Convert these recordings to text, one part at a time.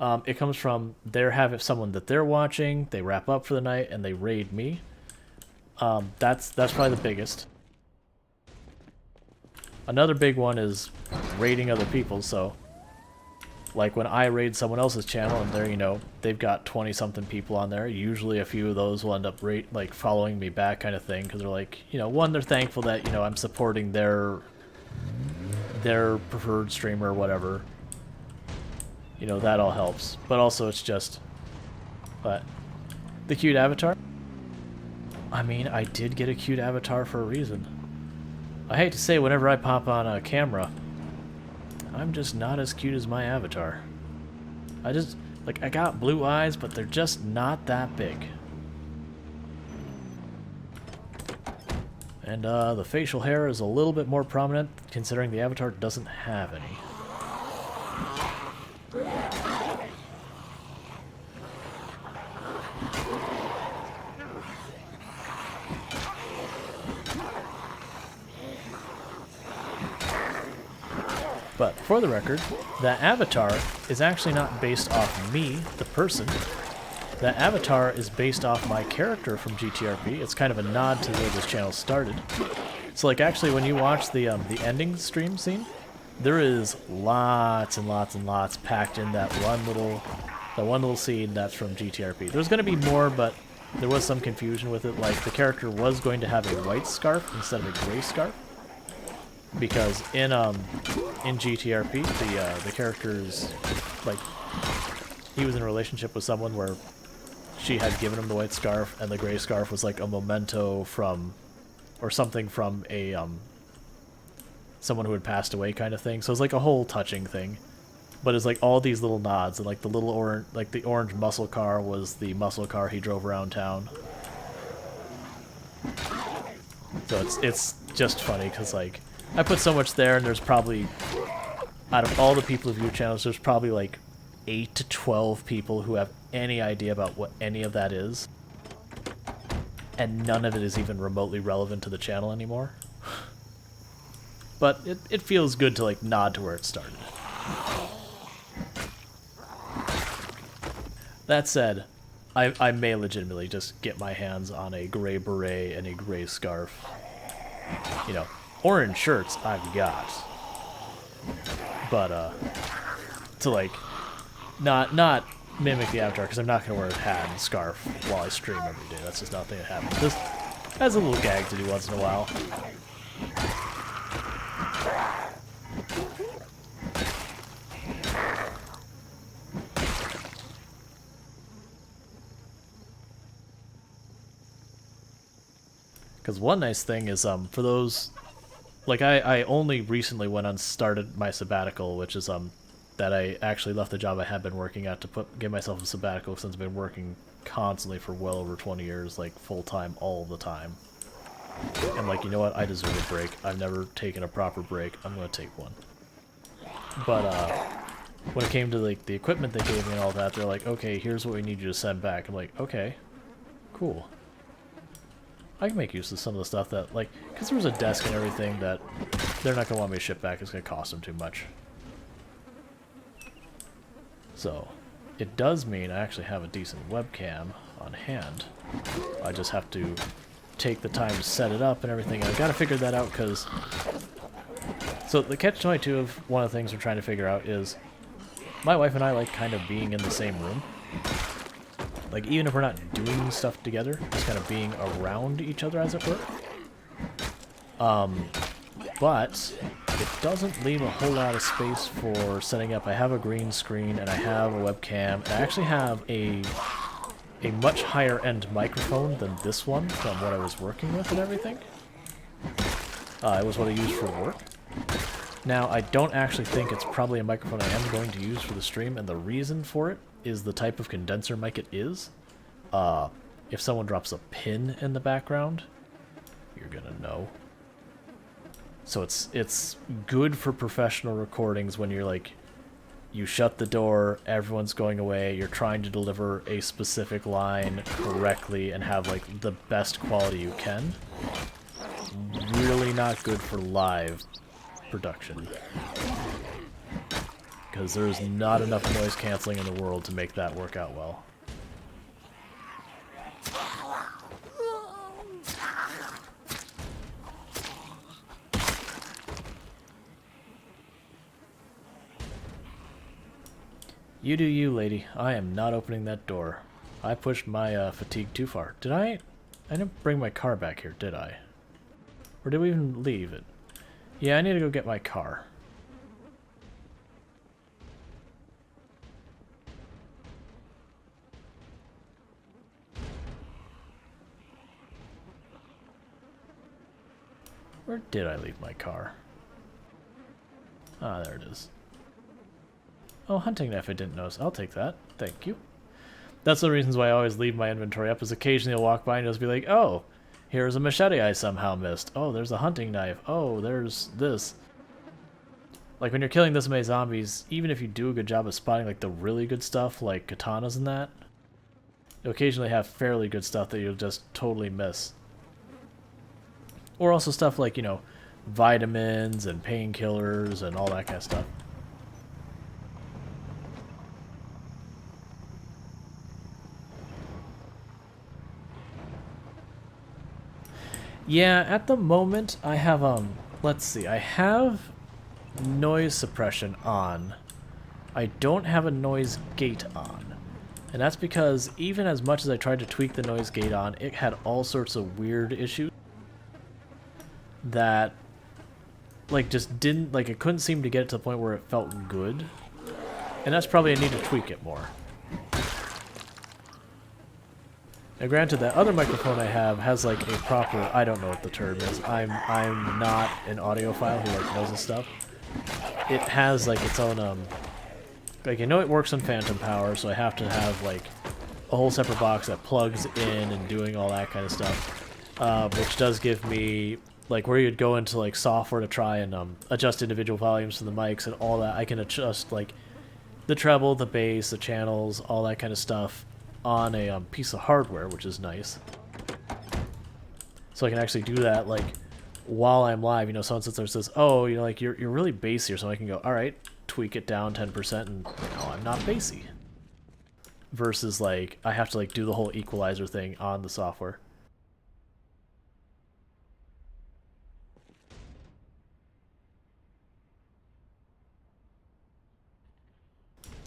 It comes from they're having someone that they're watching, they wrap up for the night, and they raid me. That's probably the biggest. Another big one is raiding other people, so like when I raid someone else's channel and they're, they've got 20 something people on there, usually a few of those will end up like following me back kind of thing, because they're like, one, they're thankful that, I'm supporting their preferred streamer or whatever. That all helps. But also it's just, but the cute avatar? I mean, I did get a cute avatar for a reason. I hate to say, whenever I pop on a camera, I'm just not as cute as my avatar. I got blue eyes, but they're just not that big. And the facial hair is a little bit more prominent, considering the avatar doesn't have any. But for the record, that avatar is actually not based off me, the person. That avatar is based off my character from GTRP. It's kind of a nod to the way this channel started. So like actually when you watch the ending stream scene, there is lots and lots and lots packed in that one little scene that's from GTRP. There's going to be more, but there was some confusion with it. Like the character was going to have a white scarf instead of a gray scarf. Because in GTRP, the character's, like, he was in a relationship with someone where she had given him the white scarf, and the gray scarf was like a memento from, or something from a, someone who had passed away kind of thing. So it's like a whole touching thing. But it's like all these little nods, and like the little orange, like the orange muscle car was the muscle car he drove around town. So it's just funny, because like, I put so much there, and there's probably, out of all the people who view channels, there's probably like 8 to 12 people who have any idea about what any of that is. And none of it is even remotely relevant to the channel anymore. But it feels good to like nod to where it started. That said, I may legitimately just get my hands on a gray beret and a gray scarf. Orange shirts I've got, but to like not mimic the avatar, because I'm not gonna wear a hat and scarf while I stream every day. That's just not a thing that happens. Just as a little gag to do once in a while. Because one nice thing is for those. Like, I only recently went on started my sabbatical, which is, that I actually left the job I had been working at to give myself a sabbatical, since I've been working constantly for well over 20 years, like, full-time all the time. And, like, you know what? I deserve a break. I've never taken a proper break. I'm gonna take one. But, when it came to, like, the equipment they gave me and all that, they're like, okay, here's what we need you to send back. I'm like, okay, cool. I can make use of some of the stuff that, like, because there was a desk and everything that they're not going to want me to ship back. It's going to cost them too much. So, it does mean I actually have a decent webcam on hand. I just have to take the time to set it up and everything. I've got to figure that out because... So, the catch-22 of one of the things we're trying to figure out is my wife and I like kind of being in the same room. Like, even if we're not doing stuff together, just kind of being around each other, as it were. But it doesn't leave a whole lot of space for setting up. I have a green screen, and I have a webcam, and I actually have a much higher-end microphone than this one from what I was working with and everything. It was what I used for work. Now, I don't actually think it's probably a microphone I am going to use for the stream, and the reason for it is the type of condenser mic it is. If someone drops a pin in the background, you're gonna know. So it's good for professional recordings when you're like, you shut the door, everyone's going away, you're trying to deliver a specific line correctly and have like the best quality you can. Really not good for live production. because there's not enough noise canceling in the world to make that work out well. You do you, lady. I am not opening that door. I pushed my fatigue too far. Did I? I didn't bring my car back here, did I? Or did we even leave it? Yeah, I need to go get my car. Where did I leave my car? Ah, there it is. Oh, hunting knife I didn't notice. I'll take that. Thank you. That's the reasons why I always leave my inventory up, is occasionally I'll walk by and just be like, oh, here's a machete I somehow missed. Oh, there's a hunting knife. Oh, there's this. Like, when you're killing this many zombies, even if you do a good job of spotting, like, the really good stuff, like katanas and that, you'll occasionally have fairly good stuff that you'll just totally miss. Or also stuff like, you know, vitamins and painkillers and all that kind of stuff. Yeah, at the moment I have, let's see, I have noise suppression on. I don't have a noise gate on. And that's because even as much as I tried to tweak the noise gate on, it had all sorts of weird issues that, like, just didn't, like, it couldn't seem to get it to the point where it felt good. And that's probably, I need to tweak it more. Now granted, that other microphone I have has like a proper, I don't know what the term is, I'm not an audiophile who like knows this stuff. It has like its own, like I know it works on phantom power, so I have to have like a whole separate box that plugs in and doing all that kind of stuff. Which does give me, like where you'd go into like software to try and adjust individual volumes for the mics and all that, I can adjust like the treble, the bass, the channels, all that kind of stuff on a piece of hardware, which is nice. So I can actually do that, like, while I'm live. You know, someone sits there and says, oh, you know, like, you're really bassy, or so I can go, alright, tweak it down 10%, and, you know, I'm not bassy. Versus, like, I have to, like, do the whole equalizer thing on the software.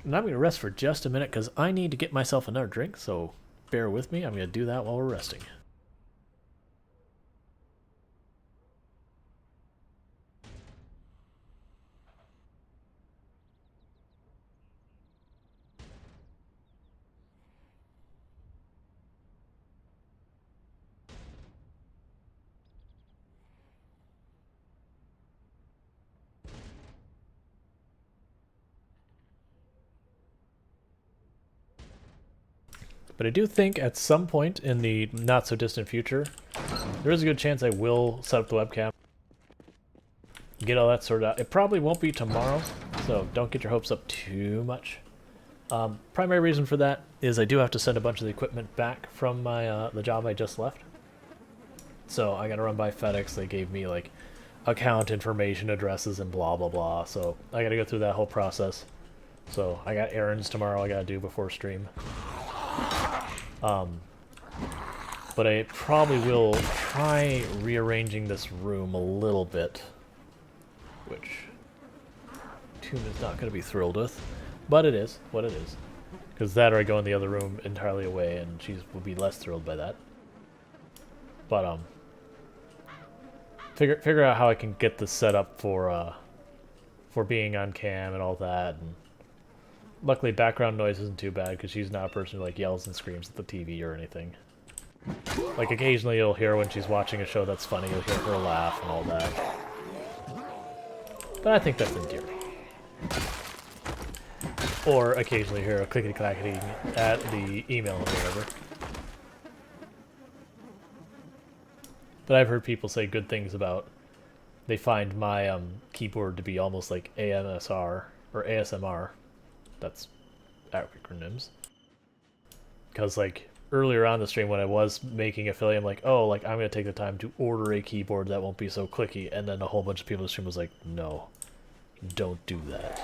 And I'm going to rest for just a minute because I need to get myself another drink, so bear with me. I'm going to do that while we're resting. But I do think at some point in the not-so-distant future, there is a good chance I will set up the webcam, get all that sorted out. It probably won't be tomorrow, so don't get your hopes up too much. Primary reason for that is I do have to send a bunch of the equipment back from my the job I just left. So I gotta run by FedEx. They gave me like account information, addresses, and blah blah blah. So I gotta go through that whole process. So I got errands tomorrow I gotta do before stream. But I probably will try rearranging this room a little bit, which Tomb is not going to be thrilled with, but it is what it is. Because that or I go in the other room entirely away, and she will be less thrilled by that. But figure out how I can get this set up for being on cam and all that. And luckily, background noise isn't too bad because she's not a person who like yells and screams at the TV or anything. Like occasionally you'll hear when she's watching a show that's funny, you'll hear her laugh and all that. But I think that's endearing. Or occasionally hear a clickety-clackety at the email or whatever. But I've heard people say good things about, they find my keyboard to be almost like AMSR or ASMR. That's acronyms. Because like earlier on the stream when I was making affiliate, I'm like, oh, like I'm gonna take the time to order a keyboard that won't be so clicky, and then a whole bunch of people in the stream was like, no, Don't do that.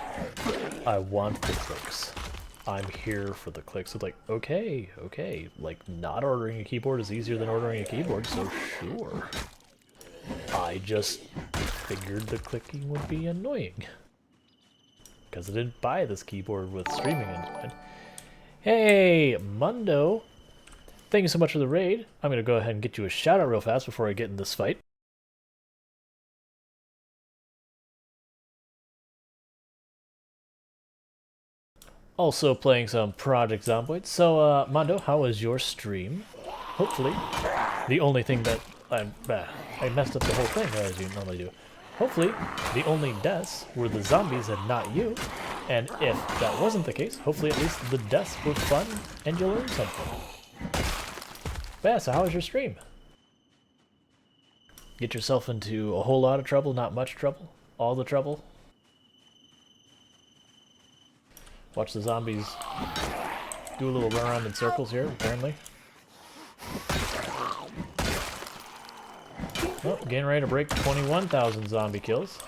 I want the clicks. I'm here for the clicks. It's like, okay, okay. Like, not ordering a keyboard is easier than ordering a keyboard, so sure. I just figured the clicking would be annoying. Because I didn't buy this keyboard with streaming in mind. Hey, Mundo! Thank you so much for the raid. I'm going to go ahead and get you a shout out real fast before I get in this fight. Also playing some Project Zomboid. So, Mondo, how was your stream? Hopefully, the only thing that I messed up the whole thing, as you normally do. Hopefully, the only deaths were the zombies and not you. And if that wasn't the case, hopefully at least the deaths were fun and you learned something. But yeah, so how was your stream? Get yourself into a whole lot of trouble, not much trouble, all the trouble? Watch the zombies do a little run around in circles here, apparently. Oh, getting ready to break 21,000 zombie kills.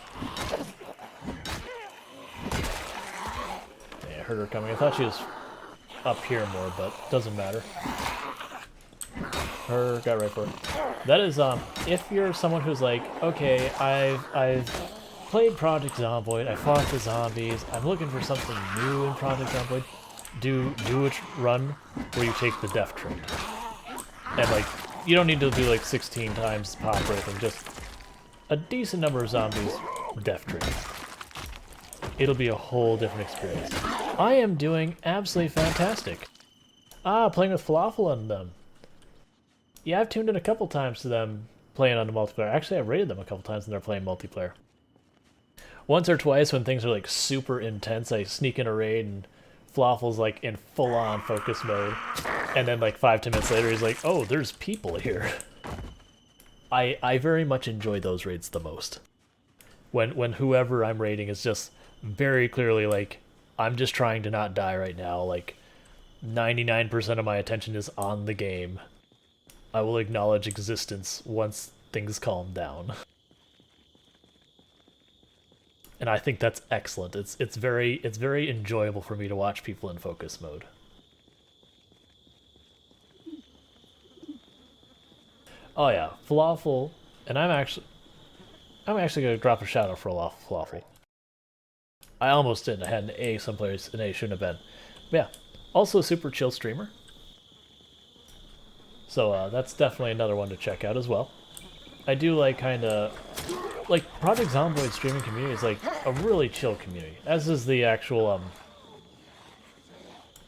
Yeah, I heard her coming. I thought she was up here more, but doesn't matter. Her got right for it. That is, if you're someone who's like, okay, I've played Project Zomboid, I fought the zombies, I'm looking for something new in Project Zomboid, do a run where you take the death trade. And like, you don't need to do like 16 times pop or anything, just a decent number of zombies, death trade. It'll be a whole different experience. I am doing absolutely fantastic. Playing with Falafel on them. Yeah, I've tuned in a couple times to them playing on the multiplayer. Actually, I've rated them a couple times when they're playing multiplayer. Once or twice when things are like super intense, I sneak in a raid and Falafel's like in full-on focus mode. And then like 5-10 minutes later, he's like, oh, there's people here. I very much enjoy those raids the most. When whoever I'm raiding is just very clearly like, I'm just trying to not die right now. Like, 99% of my attention is on the game. I will acknowledge existence once things calm down. And I think that's excellent. It's very enjoyable for me to watch people in focus mode. Oh yeah, Falafel, and I'm actually gonna drop a shout out for Falafel. I almost didn't. I had an A someplace, an A shouldn't have been. But yeah, also a super chill streamer. So that's definitely another one to check out as well. I do like like Project Zomboid streaming community is like a really chill community, as is the actual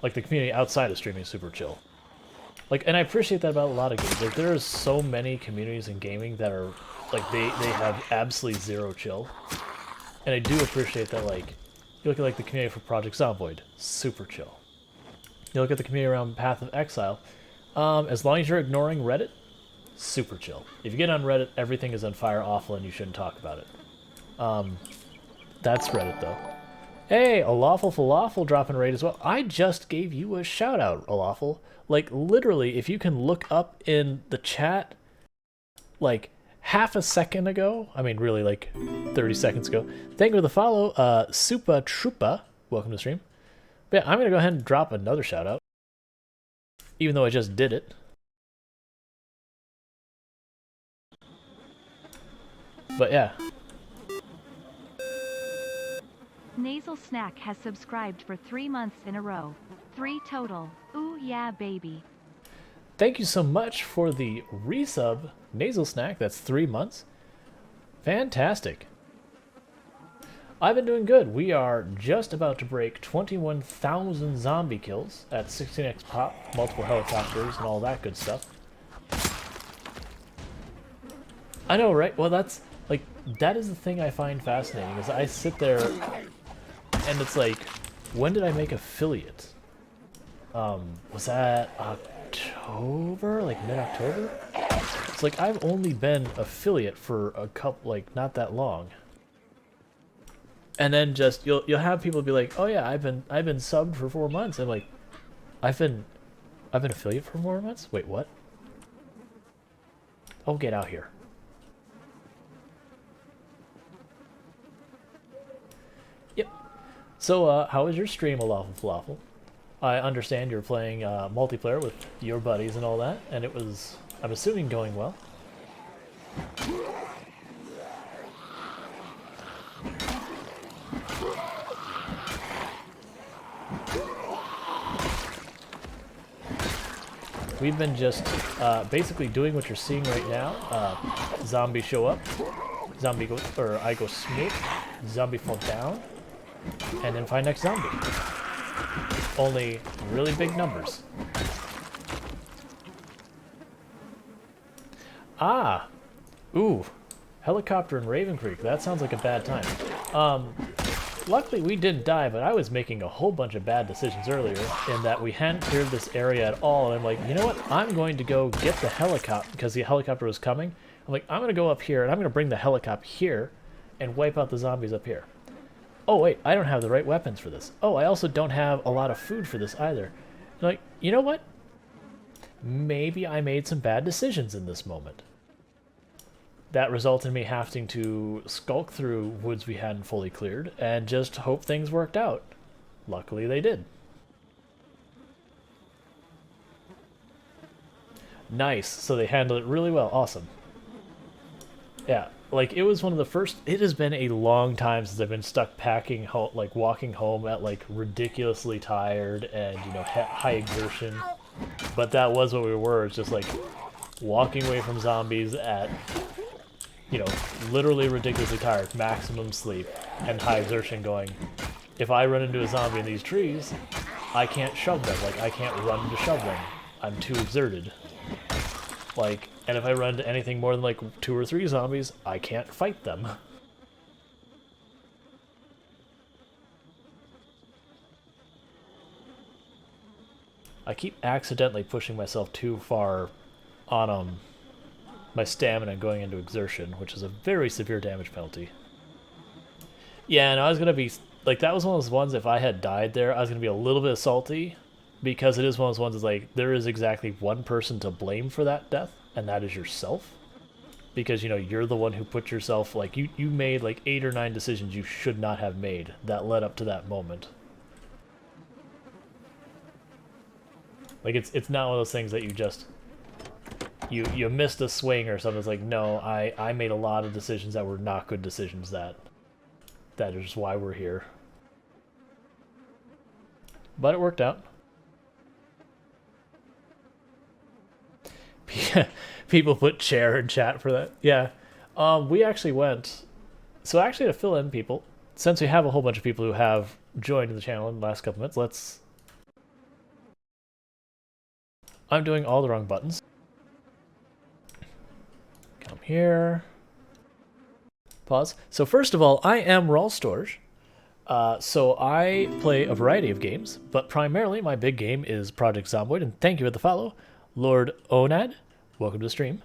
like the community outside of streaming is super chill. Like, and I appreciate that about a lot of games. Like, there are so many communities in gaming that are like they have absolutely zero chill, and I do appreciate that. Like, you look at like the community for Project Zomboid, super chill. You look at the community around Path of Exile, as long as you're ignoring Reddit, super chill. If you get on Reddit, everything is on fire, awful, and you shouldn't talk about it. That's Reddit though. Hey, Alawful Falafel dropping raid as well. I just gave you a shout out, Alawful. Like, literally, if you can look up in the chat, like, half a second ago, I mean, really, like, 30 seconds ago, thank you for the follow, Supa Trupa, welcome to the stream. But yeah, I'm gonna go ahead and drop another shout out, even though I just did it. But yeah. Nasal Snack has subscribed for 3 months in a row. 3 total. Ooh yeah, baby. Thank you so much for the resub, Nasal Snack. That's 3 months. Fantastic. I've been doing good. We are just about to break 21,000 zombie kills at 16x pop, multiple helicopters, and all that good stuff. I know, right? Well, that's, like, that is the thing I find fascinating, is I sit there, and it's like, when did I make affiliate? Was that October? Like, mid-October? It's like, I've only been affiliate for a couple, like, not that long. And then just you'll have people be like, "Oh yeah, I've been subbed for 4 months." I'm like, I've been affiliate for 4 months? Wait, what? Oh, get out here. So, how was your stream, Falafel Falafel? I understand you're playing multiplayer with your buddies and all that, and it was, I'm assuming, going well. We've been just basically doing what you're seeing right now. Zombies show up, zombie go, or I go smoke, zombie fall down, and then find next zombie. Only really big numbers. Ah! Ooh. Helicopter in Raven Creek. That sounds like a bad time. Luckily we didn't die, but I was making a whole bunch of bad decisions earlier in that we hadn't cleared this area at all, and I'm like, you know what? I'm going to go get the helicopter, because the helicopter was coming. I'm like, I'm going to go up here, and I'm going to bring the helicopter here and wipe out the zombies up here. Oh wait, I don't have the right weapons for this. Oh, I also don't have a lot of food for this either. I'm like, you know what? Maybe I made some bad decisions in this moment. That resulted in me having to skulk through woods we hadn't fully cleared and just hope things worked out. Luckily they did. Nice, so they handled it really well, awesome. Yeah, like it was one of the first, it has been a long time since I've been stuck packing, like walking home at like ridiculously tired and, you know, high exertion. But that was what we were, it's just like walking away from zombies at, you know, literally ridiculously tired, maximum sleep, and high exertion going, if I run into a zombie in these trees, I can't shove them, like, I can't run to shove them. I'm too exerted. Like, and if I run into anything more than, like, 2 or 3 zombies, I can't fight them. I keep accidentally pushing myself too far on, my stamina going into exertion, which is a very severe damage penalty. Yeah, and I was going to be, like, that was one of those ones, if I had died there, I was going to be a little bit salty, because it is one of those ones that's like, there is exactly one person to blame for that death, and that is yourself. Because, you know, you're the one who put yourself, like, you made, like, 8 or 9 decisions you should not have made that led up to that moment. Like, it's not one of those things that you just... You missed a swing or something. It's like, no, I made a lot of decisions that were not good decisions. That is why we're here. But it worked out. People put chair in chat for that. Yeah. We actually went... So actually, to fill in people, since we have a whole bunch of people who have joined the channel in the last couple minutes, let's... I'm doing all the wrong buttons. Come here. Pause. So first of all, I am Rawl Storage. So I play a variety of games, but primarily my big game is Project Zomboid, and thank you for the follow. Lord Onad, welcome to the stream.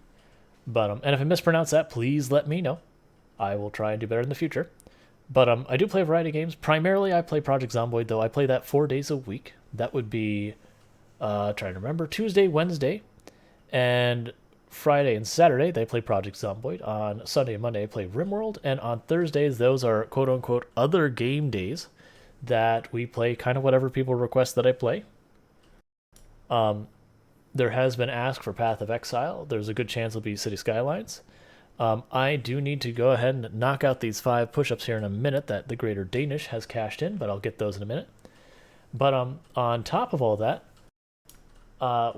But and if I mispronounce that, please let me know. I will try and do better in the future. But I do play a variety of games. Primarily I play Project Zomboid, though I play that 4 days a week. That would be, trying to remember, Tuesday, Wednesday, and Friday and Saturday, they play Project Zomboid. On Sunday and Monday, I play RimWorld. And on Thursdays, those are quote-unquote other game days that we play kind of whatever people request that I play. There has been ask for Path of Exile. There's a good chance it'll be City Skylines. I do need to go ahead and knock out these 5 push-ups here in a minute that the Greater Danish has cashed in, but I'll get those in a minute. But on top of all that,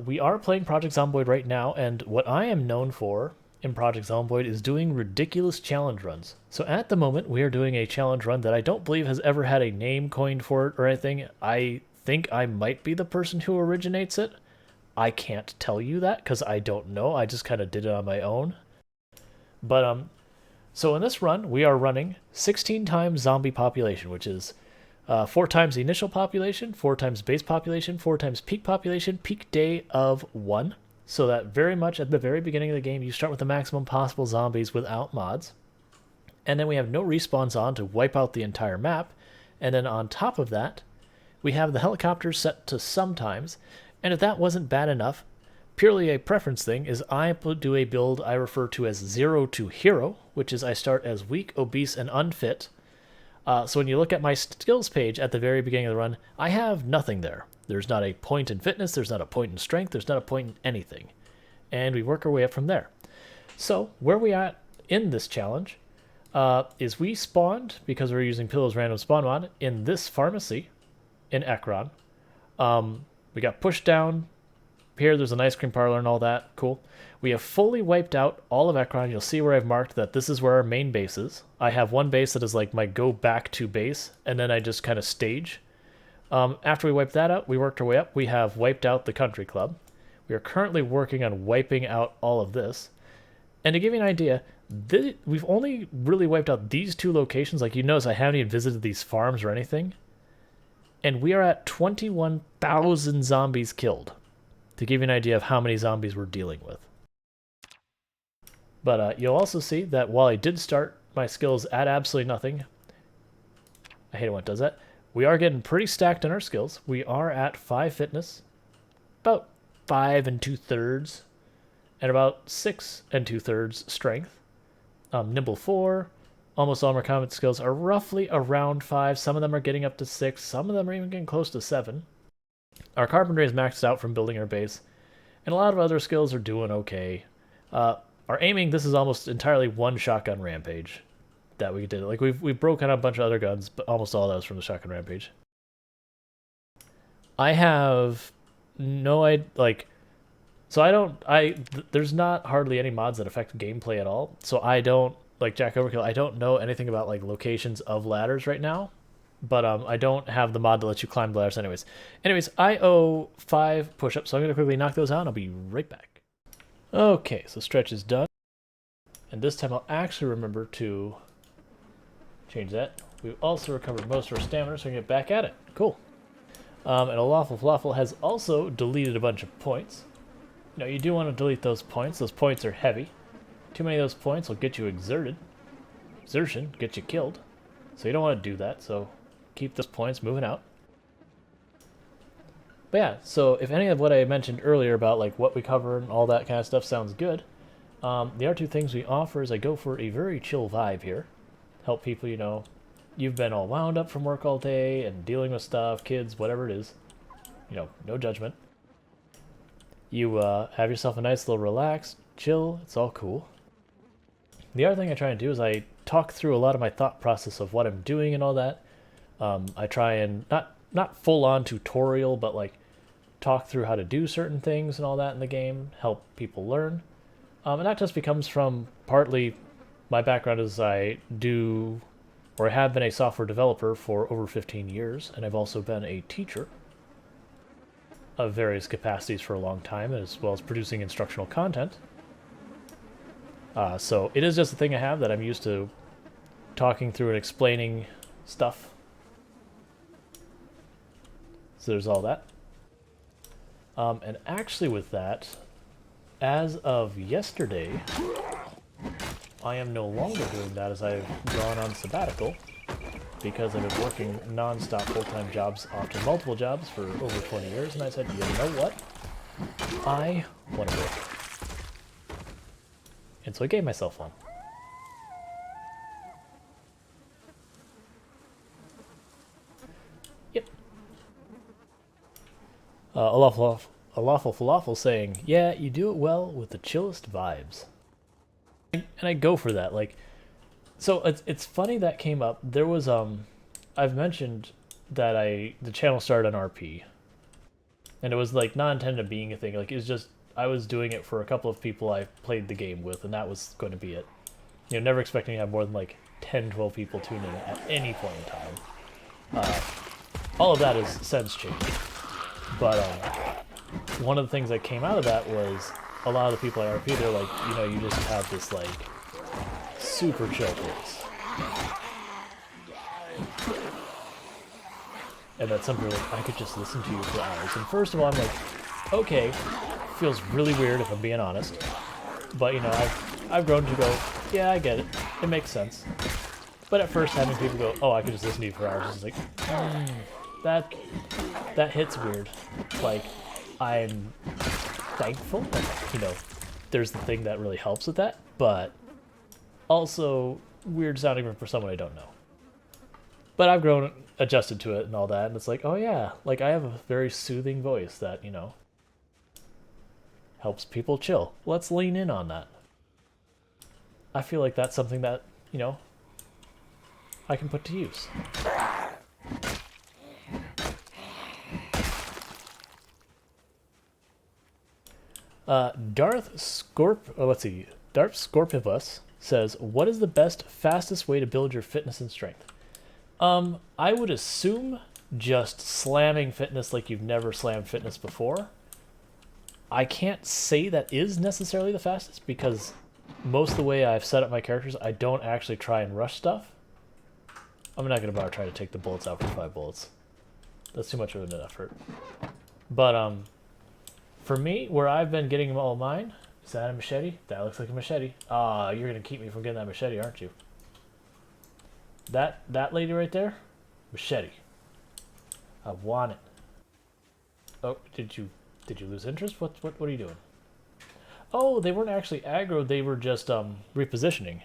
we are playing Project Zomboid right now, and what I am known for in Project Zomboid is doing ridiculous challenge runs. So at the moment, we are doing a challenge run that I don't believe has ever had a name coined for it or anything. I think I might be the person who originates it. I can't tell you that because I don't know. I just kind of did it on my own. But so in this run, we are running 16 times zombie population, which is 4 times the initial population, 4 times base population, 4 times peak population, peak day of 1. So that very much at the very beginning of the game, you start with the maximum possible zombies without mods. And then we have no respawns on to wipe out the entire map. And then on top of that, we have the helicopters set to sometimes. And if that wasn't bad enough, purely a preference thing, is I do a build I refer to as 0 to hero, which is I start as weak, obese, and unfit. So when you look at my skills page at the very beginning of the run, I have nothing there. There's not a point in fitness, there's not a point in strength, there's not a point in anything. And we work our way up from there. So where we at in this challenge is we spawned, because we're using Pillow's random spawn mod, in this pharmacy in Ekron. We got pushed down. Here there's an ice cream parlor and all that. Cool. We have fully wiped out all of Ekron. You'll see where I've marked that this is where our main base is. I have one base that is like my go back to base, and then I just kind of stage. After we wiped that out, we worked our way up. We have wiped out the country club. We are currently working on wiping out all of this. And to give you an idea, we've only really wiped out these two locations. Like you notice I haven't even visited these farms or anything. And we are at 21,000 zombies killed. To give you an idea of how many zombies we're dealing with. But you'll also see that while I did start my skills at absolutely nothing, I hate it when it does that, we are getting pretty stacked in our skills. We are at 5 fitness, about 5 2/3, and about 6 2/3 strength. Nimble 4, almost all my combat skills are roughly around 5. Some of them are getting up to 6, some of them are even getting close to 7. Our carpentry is maxed out from building our base, and a lot of other skills are doing okay. Our aiming, this is almost entirely one shotgun rampage that we did. Like we've broken out a bunch of other guns, but almost all that was from the shotgun rampage. I have no idea, like, so there's not hardly any mods that affect gameplay at all. So I don't, like Jack Overkill, I don't know anything about like locations of ladders right now. But I don't have the mod to let you climb the ladders anyways. Anyways, I owe 5 push-ups, so I'm going to quickly knock those out, and I'll be right back. Okay, so stretch is done. And this time I'll actually remember to change that. We've also recovered most of our stamina, so we can get back at it. Cool. And Olawful Falafel has also deleted a bunch of points. Now, you do want to delete those points. Those points are heavy. Too many of those points will get you exerted. Exertion, get you killed. So you don't want to do that, so keep those points moving out. But yeah, so if any of what I mentioned earlier about like what we cover and all that kind of stuff sounds good, the other two things we offer is I go for a very chill vibe here. Help people, you know, you've been all wound up from work all day and dealing with stuff, kids, whatever it is. You know, no judgment. You have yourself a nice little relax, chill, it's all cool. The other thing I try and do is I talk through a lot of my thought process of what I'm doing and all that. I try and not full-on tutorial, but like talk through how to do certain things and all that in the game, help people learn. And that just becomes from partly my background as I do, or I have been a software developer for over 15 years, and I've also been a teacher of various capacities for a long time, as well as producing instructional content. So it is just a thing I have that I'm used to talking through and explaining stuff. So there's all that. And actually with that, as of yesterday, I am no longer doing that as I've gone on sabbatical because I've been working non-stop full-time jobs, often multiple jobs for over 20 years, and I said, you know what? I want to work. And so I gave myself one. Yep. A lawful falafel saying, yeah, you do it well with the chillest vibes. And I go for that. Like, so it's funny that came up. There was I've mentioned that the channel started on RP, and it was like not intended being a thing. Like it was just I was doing it for a couple of people I played the game with, and that was going to be it. You know, never expecting to have more than like 10, 12 people tune in at any point in time. All of that has since changed. But one of the things that came out of that was a lot of the people at RP, they're like, you know, you just have this like super chill place. And that some people are like, I could just listen to you for hours. And first of all, I'm like, okay, feels really weird if I'm being honest. But you know, I've grown to go, yeah, I get it. It makes sense. But at first having people go, oh, I could just listen to you for hours is like, that hits weird. Like, I'm thankful that, you know, there's the thing that really helps with that, but also weird sounding for someone I don't know. But I've grown adjusted to it and all that, and it's like, oh yeah, like I have a very soothing voice that, you know, helps people chill. Let's lean in on that. I feel like that's something that, you know, I can put to use. Darth Scorpivus says, what is the best, fastest way to build your fitness and strength? I would assume just slamming fitness like you've never slammed fitness before. I can't say that is necessarily the fastest because most of the way I've set up my characters, I don't actually try and rush stuff. I'm not going to bother trying to take the bullets out for 5 bullets. That's too much of an effort. But, for me, where I've been getting all mine, is that a machete? That looks like a machete. Ah, you're going to keep me from getting that machete, aren't you? That lady right there? Machete. I want it. Oh, did you lose interest? What are you doing? Oh, they weren't actually aggro, they were just repositioning.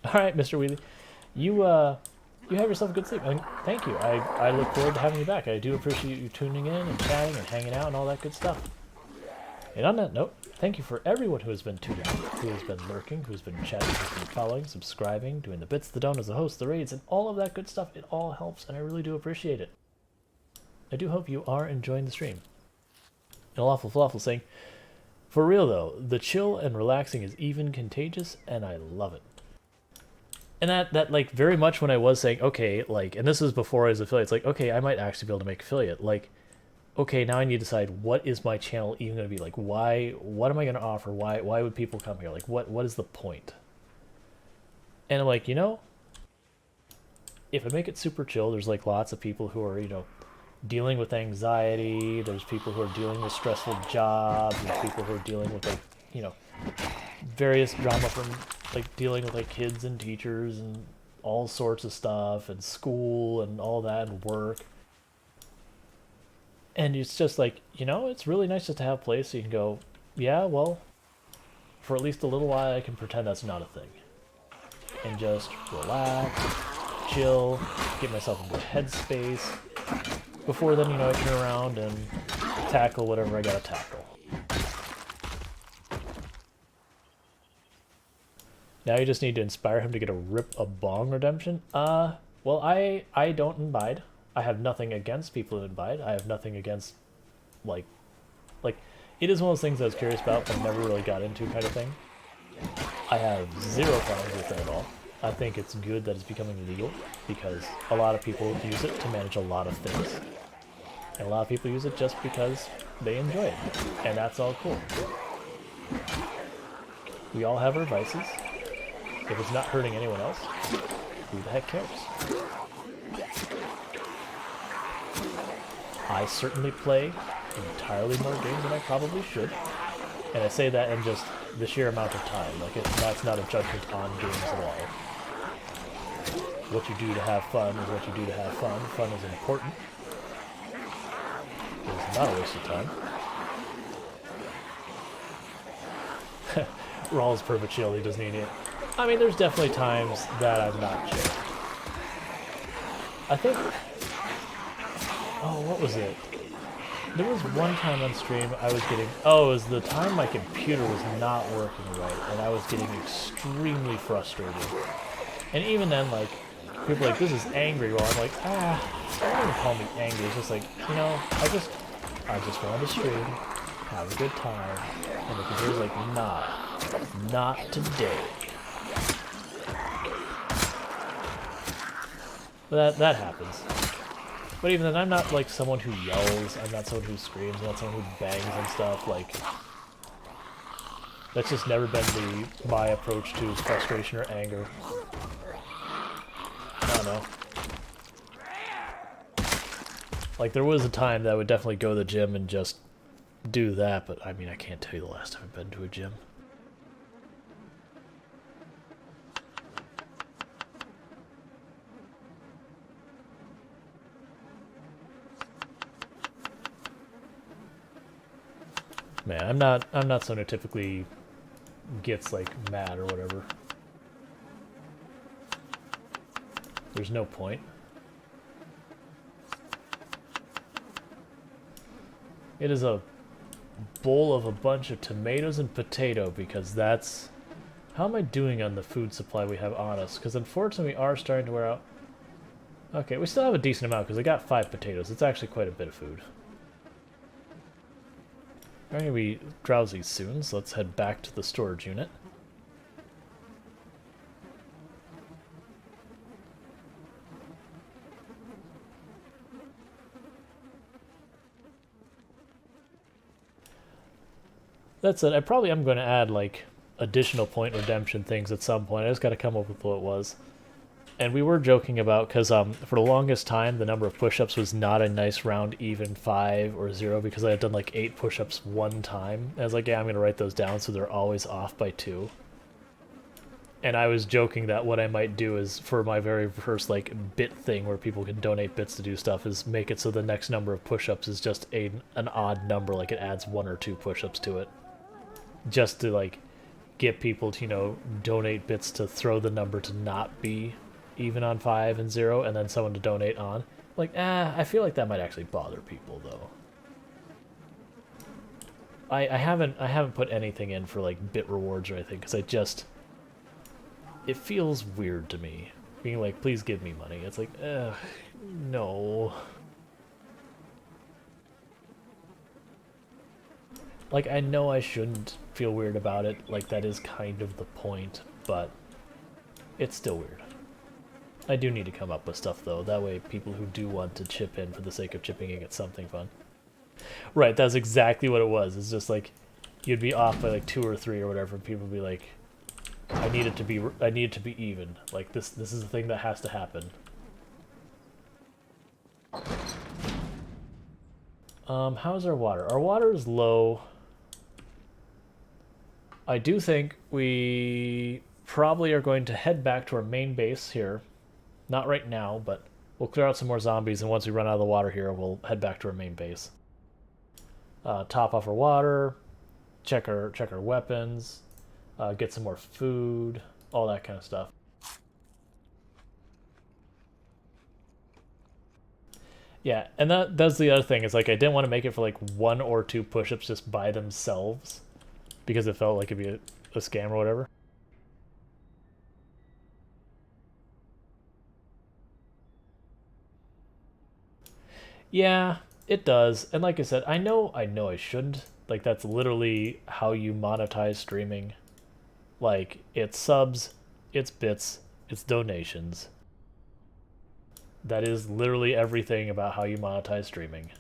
Alright, Mr. Wheelie. You have yourself a good sleep. And thank you. I look forward to having you back. I do appreciate you tuning in and chatting and hanging out and all that good stuff. And on that note, thank you for everyone who has been tuning in, who has been lurking, who's been chatting, who's been following, subscribing, doing the bits, the donuts, the hosts, the raids, and all of that good stuff. It all helps, and I really do appreciate it. I do hope you are enjoying the stream. And Lawful Falafel saying, for real though, the chill and relaxing is even contagious, and I love it. And that like very much when I was saying, okay, like, and this is before I was affiliate, it's like, okay, I might actually be able to make affiliate. Like, okay, now I need to decide what is my channel even going to be like? What am I going to offer? Why would people come here? Like, what is the point? And I'm like, you know, if I make it super chill, there's like lots of people who are, you know, dealing with anxiety. There's people who are dealing with stressful jobs. There's people who are dealing with like, you know, various drama from like dealing with like kids and teachers and all sorts of stuff and school and all that and work. And it's just like, you know, it's really nice just to have a place so you can go, yeah, well, for at least a little while I can pretend that's not a thing. And just relax, chill, get myself in good headspace. Before then, you know, I turn around and tackle whatever I gotta tackle. Now you just need to inspire him to get a rip a bong redemption? Well, I don't imbibe. I have nothing against people who imbibe. I have nothing against, like, it is one of those things I was curious about but never really got into kind of thing. I have zero problems with it at all. I think it's good that it's becoming legal because a lot of people use it to manage a lot of things. And a lot of people use it just because they enjoy it. And that's all cool. We all have our vices. If it's not hurting anyone else, who the heck cares? I certainly play entirely more games than I probably should. And I say that in just the sheer amount of time. Like, that's not a judgment on games at all. What you do to have fun is what you do to have fun. Fun is important. It's not a waste of time. Rawls perfect chill, he doesn't need it. I mean, there's definitely times that I'm not chill. I think... Oh, what was it? There was one time on stream I was getting... Oh, it was the time my computer was not working right, and I was getting extremely frustrated. And even then, like, people are like, this is angry, well, I'm like, don't even call me angry. It's just like, you know, I just wanted to stream, have a good time, and the computer's like, nah, not today. But that happens. But even then, I'm not like someone who yells, I'm not someone who screams, I'm not someone who bangs and stuff, like... That's just never been my approach to frustration or anger. I don't know. Like, there was a time that I would definitely go to the gym and just do that, but I mean, I can't tell you the last time I've been to a gym. Man, I'm not someone who typically gets like mad or whatever. There's no point. It is a bowl of a bunch of tomatoes and potato because that's... How am I doing on the food supply we have on us? Because unfortunately we are starting to wear out. Okay, we still have a decent amount because I got 5 potatoes. It's actually quite a bit of food. I'm going to be drowsy soon, so let's head back to the storage unit. That said, I probably am going to add, like, additional point redemption things at some point. I just got to come up with what it was. And we were joking about, because for the longest time, the number of push-ups was not a nice round even 5 or 0, because I had done like 8 push-ups one time. And I was like, yeah, I'm going to write those down so they're always off by 2. And I was joking that what I might do is, for my very first like bit thing where people can donate bits to do stuff, is make it so the next number of push-ups is just an odd number, like it adds 1 or 2 push-ups to it. Just to like get people to, you know, donate bits to throw the number to not be even on 5 and 0, and then someone to donate on. Like, I feel like that might actually bother people, though. I haven't put anything in for, like, bit rewards or anything, because it feels weird to me. Being like, please give me money. It's like, no. Like, I know I shouldn't feel weird about it, like, that is kind of the point, but it's still weird. I do need to come up with stuff, though. That way people who do want to chip in for the sake of chipping in get something fun. Right, that's exactly what it was. It's just like, you'd be off by like 2 or 3 or whatever, and people would be like, I need it to be even. Like, this is the thing that has to happen. How's our water? Our water is low. I do think we probably are going to head back to our main base here. Not right now, but we'll clear out some more zombies, and once we run out of the water here, we'll head back to our main base. Top off our water, check our weapons, get some more food, all that kind of stuff. Yeah, and that's the other thing, is like I didn't want to make it for like 1 or 2 push-ups just by themselves, because it felt like it'd be a scam or whatever. Yeah, it does. And like I said, I know I shouldn't. Like, that's literally how you monetize streaming. Like, it's subs, it's bits, it's donations. That is literally everything about how you monetize streaming.